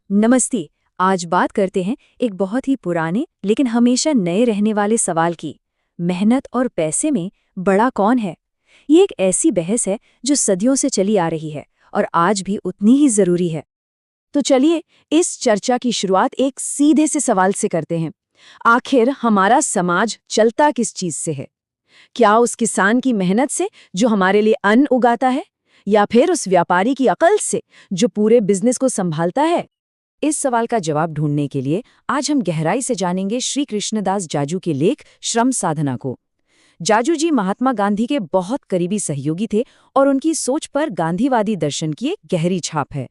नमस्ते। आज बात करते हैं एक बहुत ही पुराने लेकिन हमेशा नए रहने वाले सवाल की। मेहनत और पैसे में बड़ा कौन है? ये एक ऐसी बहस है जो सदियों से चली आ रही है और आज भी उतनी ही जरूरी है। तो चलिए इस चर्चा की शुरुआत एक सीधे से सवाल से करते हैं। आखिर हमारा समाज चलता किस चीज से है? क्या उस किसान की मेहनत से जो हमारे लिए अन्न उगाता है, या फिर उस व्यापारी की अकल से जो पूरे बिजनेस को संभालता है? इस सवाल का जवाब ढूंढने के लिए आज हम गहराई से जानेंगे श्री कृष्णदास जाजू के लेख श्रम साधना को। जाजू जी महात्मा गांधी के बहुत करीबी सहयोगी थे और उनकी सोच पर गांधीवादी दर्शन की एक गहरी छाप है।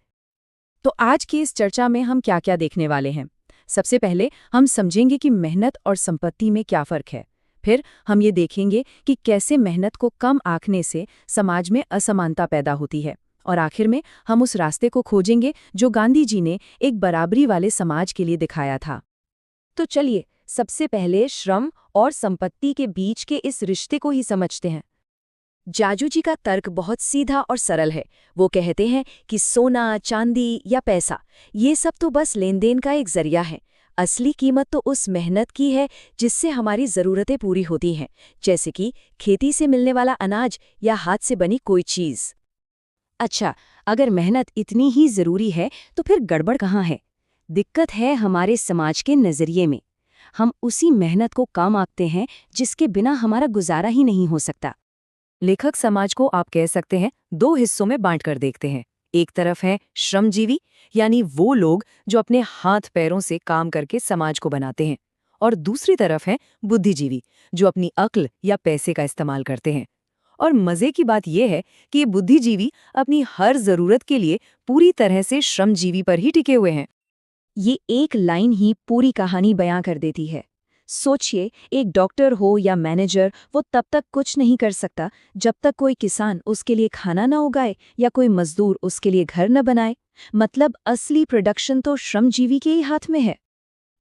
तो आज की इस चर्चा में हम क्या क्या देखने वाले हैं? सबसे पहले हम समझेंगे कि मेहनत और संपत्ति में क्या फर्क है। फिर हम ये देखेंगे कि कैसे मेहनत को कम आंकने से समाज में असमानता पैदा होती है। और आखिर में हम उस रास्ते को खोजेंगे जो गांधी जी ने एक बराबरी वाले समाज के लिए दिखाया था। तो चलिए सबसे पहले श्रम और संपत्ति के बीच के इस रिश्ते को ही समझते हैं। जाजू जी का तर्क बहुत सीधा और सरल है। वो कहते हैं कि सोना, चांदी या पैसा, ये सब तो बस लेन देन का एक जरिया है। असली कीमत तो उस मेहनत की है जिससे हमारी ज़रूरतें पूरी होती हैं, जैसे कि खेती से मिलने वाला अनाज या हाथ से बनी कोई चीज़। अच्छा, अगर मेहनत इतनी ही जरूरी है तो फिर गड़बड़ कहाँ है? दिक्कत है हमारे समाज के नजरिए में। हम उसी मेहनत को काम आंकते हैं जिसके बिना हमारा गुजारा ही नहीं हो सकता। लेखक समाज को आप कह सकते हैं दो हिस्सों में बांट कर देखते हैं। एक तरफ है श्रमजीवी, यानी वो लोग जो अपने हाथ पैरों से काम करके समाज को बनाते हैं, और दूसरी तरफ है बुद्धिजीवी, जो अपनी अक्ल या पैसे का इस्तेमाल करते हैं। और मजे की बात यह है कि ये बुद्धिजीवी अपनी हर जरूरत के लिए पूरी तरह से श्रमजीवी पर ही टिके हुए हैं। ये एक लाइन ही पूरी कहानी बयां कर देती है। सोचिए, एक डॉक्टर हो या मैनेजर, वो तब तक कुछ नहीं कर सकता जब तक कोई किसान उसके लिए खाना न उगाए या कोई मजदूर उसके लिए घर न बनाए। मतलब असली प्रोडक्शन तो श्रमजीवी के ही हाथ में है।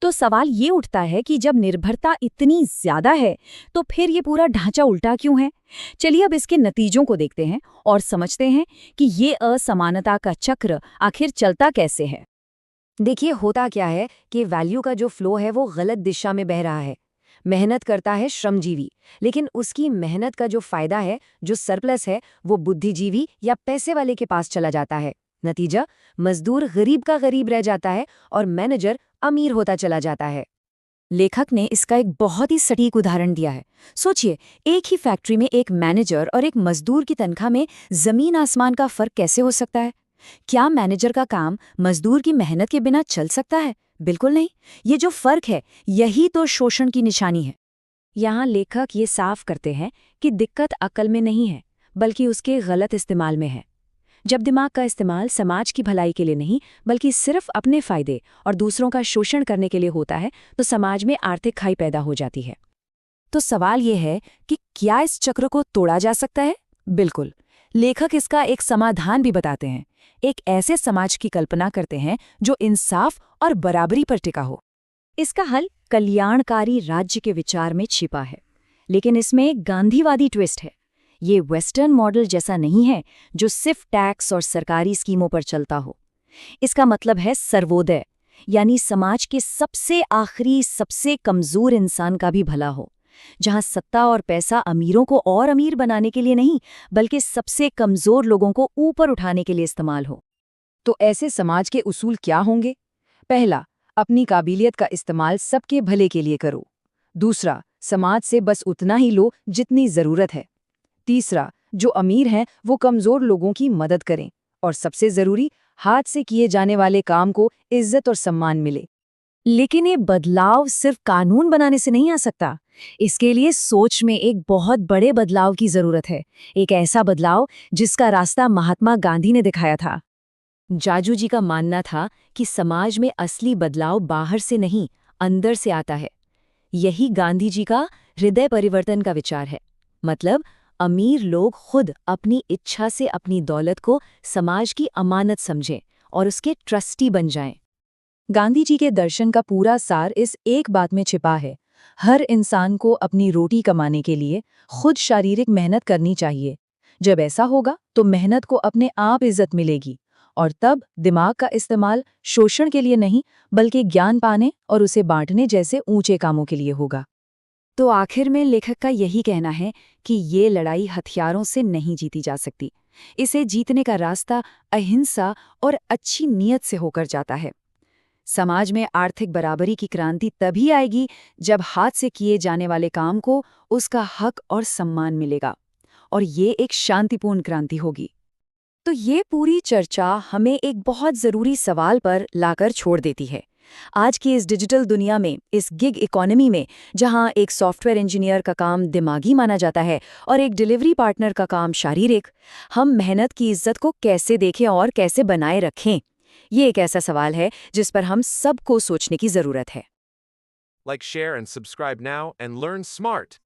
तो सवाल ये उठता है कि जब निर्भरता इतनी ज्यादा है तो फिर ये पूरा ढांचा उल्टा क्यों है? चलिए अब इसके नतीजों को देखते हैं और समझते हैं कि ये असमानता का चक्र आखिर चलता कैसे है। देखिए, होता क्या है कि वैल्यू का जो फ्लो है वो गलत दिशा में बह रहा है। मेहनत करता है श्रमजीवी, लेकिन उसकी मेहनत का जो फायदा है, जो सरप्लस है, वो बुद्धिजीवी या पैसे वाले के पास चला जाता है। नतीजा, मजदूर गरीब का गरीब रह जाता है और मैनेजर अमीर होता चला जाता है। लेखक ने इसका एक बहुत ही सटीक उदाहरण दिया है। सोचिए, एक ही फैक्ट्री में एक मैनेजर और एक मजदूर की तनख्वाह में जमीन आसमान का फर्क कैसे हो सकता है? क्या मैनेजर का काम मजदूर की मेहनत के बिना चल सकता है? बिल्कुल नहीं। ये जो फर्क है, यही तो शोषण की निशानी है। यहाँ लेखक ये साफ करते हैं कि दिक्कत अकल में नहीं है, बल्कि उसके गलत इस्तेमाल में है। जब दिमाग का इस्तेमाल समाज की भलाई के लिए नहीं, बल्कि सिर्फ अपने फायदे और दूसरों का शोषण करने के लिए होता है, तो समाज में आर्थिक खाई पैदा हो जाती है। तो सवाल ये है कि क्या इस चक्र को तोड़ा जा सकता है? बिल्कुल। लेखक इसका एक समाधान भी बताते हैं। एक ऐसे समाज की कल्पना करते हैं जो इंसाफ और बराबरी पर टिका हो। इसका हल कल्याणकारी राज्य के विचार में छिपा है, लेकिन इसमें एक गांधीवादी ट्विस्ट है। ये वेस्टर्न मॉडल जैसा नहीं है जो सिर्फ टैक्स और सरकारी स्कीमों पर चलता हो। इसका मतलब है सर्वोदय, यानी समाज के सबसे आखिरी, सबसे कमजोर इंसान का भी भला हो, जहां सत्ता और पैसा अमीरों को और अमीर बनाने के लिए नहीं, बल्कि सबसे कमजोर लोगों को ऊपर उठाने के लिए इस्तेमाल हो। तो ऐसे समाज के उसूल क्या होंगे? पहला, अपनी काबिलियत का इस्तेमाल सबके भले के लिए करो। दूसरा, समाज से बस उतना ही लो जितनी जरूरत है। तीसरा, जो अमीर हैं वो कमजोर लोगों की मदद करें। और सबसे जरूरी, हाथ से किए जाने वाले काम को इज्जत और सम्मान मिले। लेकिन ये बदलाव सिर्फ कानून बनाने से नहीं आ सकता। इसके लिए सोच में एक बहुत बड़े बदलाव की जरूरत है। एक ऐसा बदलाव जिसका रास्ता महात्मा गांधी ने दिखाया था। जाजू जी का मानना था कि समाज में असली बदलाव बाहर से नहीं, अंदर से आता है। यही गांधी जी का हृदय परिवर्तन का विचार है। मतलब, अमीर लोग खुद अपनी इच्छा से अपनी दौलत को समाज की अमानत समझें और उसके ट्रस्टी बन जाएं। गांधी जी के दर्शन का पूरा सार इस एक बात में छिपा है। हर इंसान को अपनी रोटी कमाने के लिए खुद शारीरिक मेहनत करनी चाहिए। जब ऐसा होगा तो मेहनत को अपने आप इज्जत मिलेगी और तब दिमाग का इस्तेमाल शोषण के लिए नहीं, बल्कि ज्ञान पाने और उसे बांटने जैसे ऊंचे कामों के लिए होगा। तो आखिर में लेखक का यही कहना है कि ये लड़ाई हथियारों से नहीं जीती जा सकती। इसे जीतने का रास्ता अहिंसा और अच्छी नीयत से होकर जाता है। समाज में आर्थिक बराबरी की क्रांति तभी आएगी जब हाथ से किए जाने वाले काम को उसका हक और सम्मान मिलेगा, और ये एक शांतिपूर्ण क्रांति होगी। तो ये पूरी चर्चा हमें एक बहुत ज़रूरी सवाल पर लाकर छोड़ देती है। आज की इस डिजिटल दुनिया में, इस गिग इकोनॉमी में, जहां एक सॉफ्टवेयर इंजीनियर का काम दिमागी माना जाता है और एक डिलीवरी पार्टनर का काम शारीरिक, हम मेहनत की इज्जत को कैसे देखें और कैसे बनाए रखें? ये एक ऐसा सवाल है जिस पर हम सबको सोचने की ज़रूरत है। Like, share, and subscribe now and learn smart.